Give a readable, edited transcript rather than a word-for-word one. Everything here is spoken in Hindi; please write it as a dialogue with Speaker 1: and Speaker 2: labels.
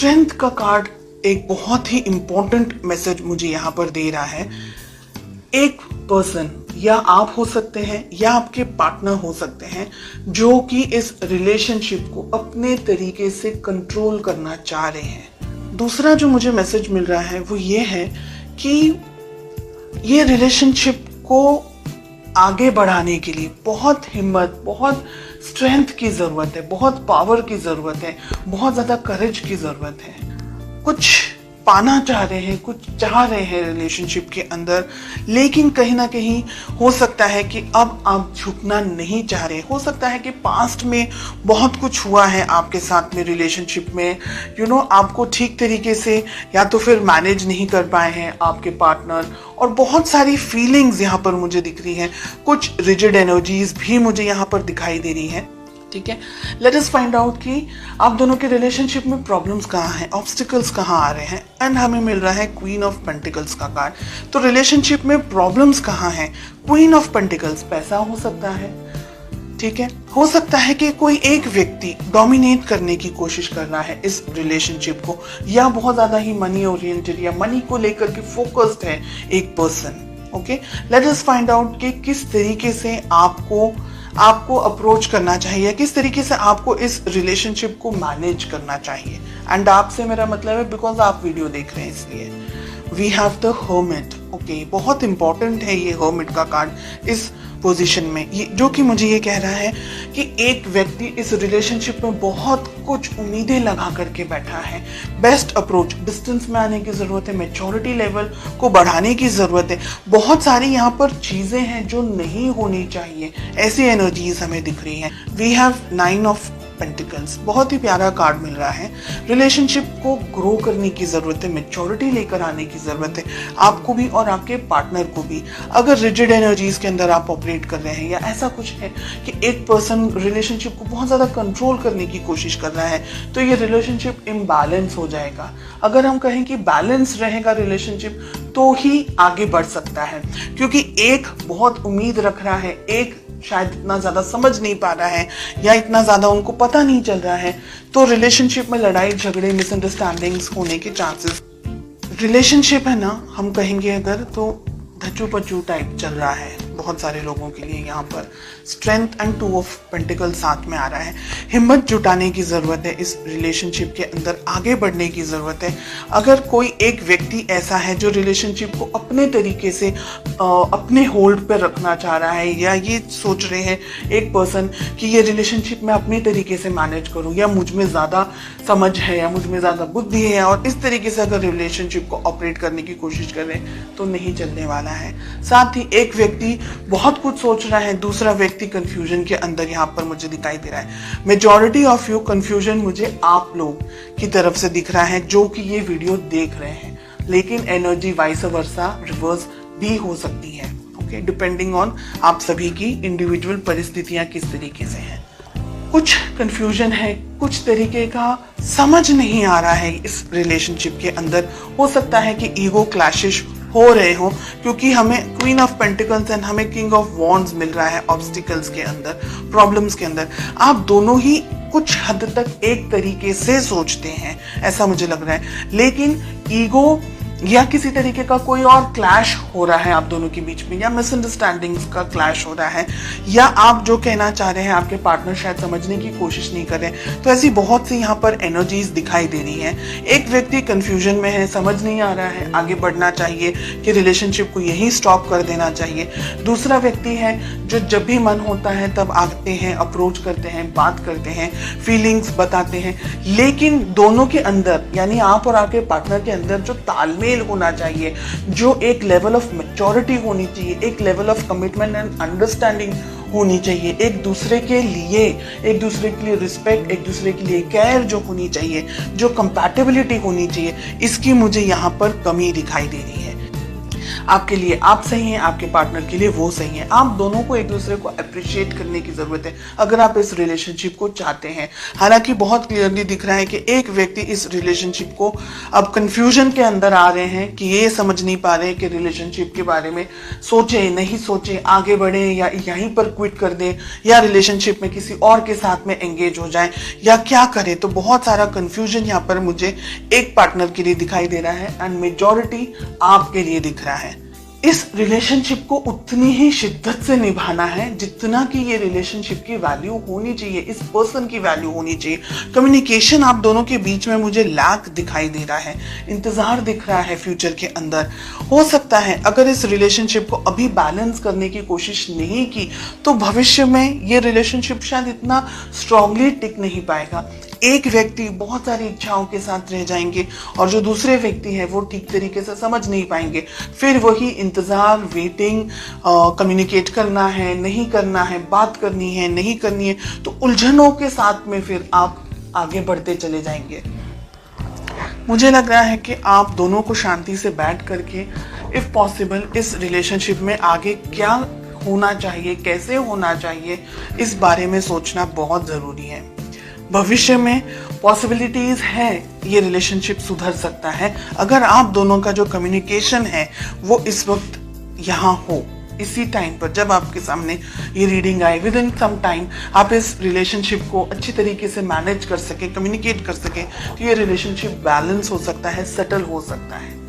Speaker 1: स्ट्रेंथ का कार्ड एक बहुत ही इंपॉर्टेंट मैसेज मुझे यहाँ पर दे रहा है। एक पर्सन, या आप हो सकते हैं या आपके पार्टनर हो सकते हैं, जो कि इस रिलेशनशिप को अपने तरीके से कंट्रोल करना चाह रहे हैं। दूसरा जो मुझे मैसेज मिल रहा है वो ये है कि ये रिलेशनशिप को आगे बढ़ाने के लिए बहुत हिम्मत, बहुत स्ट्रेंथ की ज़रूरत है, बहुत पावर की ज़रूरत है, बहुत ज़्यादा करेज की ज़रूरत है। कुछ पाना चाह रहे हैं, कुछ चाह रहे हैं रिलेशनशिप के अंदर, लेकिन कहीं ना कहीं हो सकता है कि अब आप झुकना नहीं चाह रहे। हो सकता है कि पास्ट में बहुत कुछ हुआ है आपके साथ में रिलेशनशिप में, आपको ठीक तरीके से या तो फिर मैनेज नहीं कर पाए हैं आपके पार्टनर, और बहुत सारी फीलिंग्स यहाँ पर मुझे दिख रही हैं। कुछ रिजिड एनर्जीज भी मुझे यहाँ पर दिखाई दे रही हैं। ठीक है, लेट अस फाइंड आउट कि आप दोनों के रिलेशनशिप में प्रॉब्लम्स कहाँ हैं, ऑब्स्टिकल्स कहाँ आ रहे हैं। एंड हमें मिल रहा है क्वीन ऑफ पेंटिकल्स का कार्ड। तो रिलेशनशिप में प्रॉब्लम्स कहाँ हैं? क्वीन ऑफ पेंटिकल्स, पैसा हो सकता है। ठीक है, हो सकता है कि कोई एक व्यक्ति डोमिनेट करने की कोशिश कर रहा है इस रिलेशनशिप को, या बहुत ज्यादा ही मनी ओरिएंटेड या मनी को लेकर के फोकस्ड है एक person. Okay, let us find out कि किस तरीके से आपको अप्रोच करना चाहिए, किस तरीके से आपको इस रिलेशनशिप को मैनेज करना चाहिए। एंड आपसे मेरा मतलब है बिकॉज आप वीडियो देख रहे हैं इसलिए। We have the Hermite. Okay, बहुत इंपॉर्टेंट है ये हर्मिट का कार्ड इस पोजीशन में, ये जो कि मुझे ये कह रहा है कि एक व्यक्ति इस रिलेशनशिप में बहुत कुछ उम्मीदें लगा करके बैठा है। बेस्ट अप्रोच, डिस्टेंस में आने की जरूरत है, मैच्योरिटी लेवल को बढ़ाने की जरूरत है। बहुत सारी यहाँ पर चीजें हैं जो नहीं होनी चाहिए, ऐसी एनर्जीज हमें दिख रही हैं। वी हैव 9 ऑफ पेंटिकल्स, बहुत ही प्यारा कार्ड मिल रहा है। रिलेशनशिप को ग्रो करने की जरूरत है, मैच्योरिटी लेकर आने की जरूरत है, आपको भी और आपके पार्टनर को भी। अगर रिजिड एनर्जीज के अंदर आप ऑपरेट कर रहे हैं, या ऐसा कुछ है कि एक पर्सन रिलेशनशिप को बहुत ज्यादा कंट्रोल करने की कोशिश कर रहा है, तो ये रिलेशनशिप इम्बैलेंस हो जाएगा। अगर हम कहें कि बैलेंस रहेगा रिलेशनशिप, तो ही आगे बढ़ सकता है, क्योंकि एक बहुत उम्मीद रख रहा है, एक शायद इतना ज्यादा समझ नहीं पा रहा है, या इतना ज्यादा उनको पता नहीं चल रहा है, तो रिलेशनशिप में लड़ाई झगड़े, मिसअंडरस्टैंडिंग्स होने के चांसेस। रिलेशनशिप है ना, हम कहेंगे अगर, तो धचू पचू टाइप चल रहा है बहुत सारे लोगों के लिए। यहाँ पर स्ट्रेंथ एंड 2 ऑफ पेंटिकल साथ में आ रहा है। हिम्मत जुटाने की जरूरत है, इस रिलेशनशिप के अंदर आगे बढ़ने की जरूरत है। अगर कोई एक व्यक्ति ऐसा है जो रिलेशनशिप को अपने तरीके से अपने होल्ड पर रखना चाह रहा है, या ये सोच रहे हैं एक पर्सन कि ये रिलेशनशिप मैं अपने तरीके से मैनेज करूं, या मुझ में ज्यादा समझ है, या मुझ में ज्यादा बुद्धि है, और इस तरीके से अगर रिलेशनशिप को ऑपरेट करने की कोशिश कर रहे हैं, तो नहीं चलने वाला है। साथ ही एक व्यक्ति बहुत कुछ सोच रहा है, दूसरा व्यक्ति कंफ्यूजन के अंदर यहाँ पर मुझे दिखाई दे रहा है। मेजॉरिटी ऑफ यू कंफ्यूजन मुझे आप लोग की तरफ से दिख रहा है जो कि ये वीडियो देख रहे हैं, लेकिन एनर्जी वाइस वर्सा रिवर्स भी हो सकती है। ओके, डिपेंडिंग ऑन आप सभी की इंडिविजुअल परिस्थितियां किस तरीके से हैं। कुछ कंफ्यूजन है, कुछ तरीके का समझ नहीं आ रहा है इस रिलेशनशिप के अंदर। हो सकता है कि ईगो क्लैशेस हो रहे हो, क्योंकि हमें क्वीन ऑफ पेंटिकल्स एंड हमें किंग ऑफ वॉन्ड्स मिल रहा है ऑब्स्टिकल्स के अंदर, प्रॉब्लम्स के अंदर। आप दोनों ही कुछ हद तक एक तरीके से सोचते हैं, ऐसा मुझे लग रहा है, लेकिन ईगो या किसी तरीके का कोई और क्लैश हो रहा है आप दोनों के बीच में, या मिसअंडरस्टैंडिंग्स का क्लैश हो रहा है, या आप जो कहना चाह रहे हैं आपके पार्टनर शायद समझने की कोशिश नहीं कर रहे। तो ऐसी बहुत सी यहाँ पर एनर्जीज दिखाई दे रही हैं। एक व्यक्ति कंफ्यूजन में है, समझ नहीं आ रहा है, आगे बढ़ना चाहिए कि रिलेशनशिप को यहीं स्टॉप कर देना चाहिए। दूसरा व्यक्ति है जो जब भी मन होता है तब आते हैं, अप्रोच करते हैं, बात करते हैं, फीलिंग्स बताते हैं, लेकिन दोनों के अंदर, यानी आप और आपके पार्टनर के अंदर जो तालमेल होना चाहिए, जो एक लेवल ऑफ मैच्योरिटी होनी चाहिए, एक level of commitment and understanding होनी चाहिए, एक दूसरे के लिए रिस्पेक्ट, एक दूसरे के लिए केयर जो होनी चाहिए, जो कंपैटिबिलिटी होनी चाहिए, इसकी मुझे यहाँ पर कमी दिखाई दे रही है। आपके लिए आप सही हैं, आपके पार्टनर के लिए वो सही है। आप दोनों को एक दूसरे को अप्रिशिएट करने की जरूरत है अगर आप इस रिलेशनशिप को चाहते हैं। हालांकि बहुत क्लियरली दिख रहा है कि एक व्यक्ति इस रिलेशनशिप को अब कंफ्यूजन के अंदर आ रहे हैं कि ये समझ नहीं पा रहे कि रिलेशनशिप के बारे में सोचे नहीं सोचे, आगे बढ़े या यहीं पर क्विट कर दे या रिलेशनशिप में किसी और के साथ में एंगेज हो जाए या क्या करे। तो बहुत सारा कंफ्यूजन यहाँ पर मुझे एक पार्टनर के लिए दिखाई दे रहा है एंड मेजॉरिटी आपके लिए दिख रहा है। इस रिलेशनशिप को उतनी ही शिद्दत से निभाना है जितना कि ये रिलेशनशिप की वैल्यू होनी चाहिए, इस पर्सन की वैल्यू होनी चाहिए। कम्युनिकेशन आप दोनों के बीच में मुझे लैक दिखाई दे रहा है, इंतजार दिख रहा है फ्यूचर के अंदर। हो सकता है अगर इस रिलेशनशिप को अभी बैलेंस करने की कोशिश नहीं की तो भविष्य में ये रिलेशनशिप शायद इतना स्ट्रांगली टिक नहीं पाएगा। एक व्यक्ति बहुत सारी इच्छाओं के साथ रह जाएंगे और जो दूसरे व्यक्ति है वो ठीक तरीके से समझ नहीं पाएंगे। फिर वही इंतजार, वेटिंग, कम्युनिकेट करना है नहीं करना है, बात करनी है नहीं करनी है, तो उलझनों के साथ में फिर आप आगे बढ़ते चले जाएंगे। मुझे लग रहा है कि आप दोनों को शांति से बैठ करके इफ पॉसिबल इस रिलेशनशिप में आगे क्या होना चाहिए, कैसे होना चाहिए, इस बारे में सोचना बहुत जरूरी है। भविष्य में पॉसिबिलिटीज है ये रिलेशनशिप सुधर सकता है अगर आप दोनों का जो कम्युनिकेशन है वो इस वक्त यहाँ हो। इसी टाइम पर जब आपके सामने ये रीडिंग आए, विद इन सम टाइम आप इस रिलेशनशिप को अच्छी तरीके से मैनेज कर सके, कम्युनिकेट कर सके, तो ये रिलेशनशिप बैलेंस हो सकता है, सेटल हो सकता है।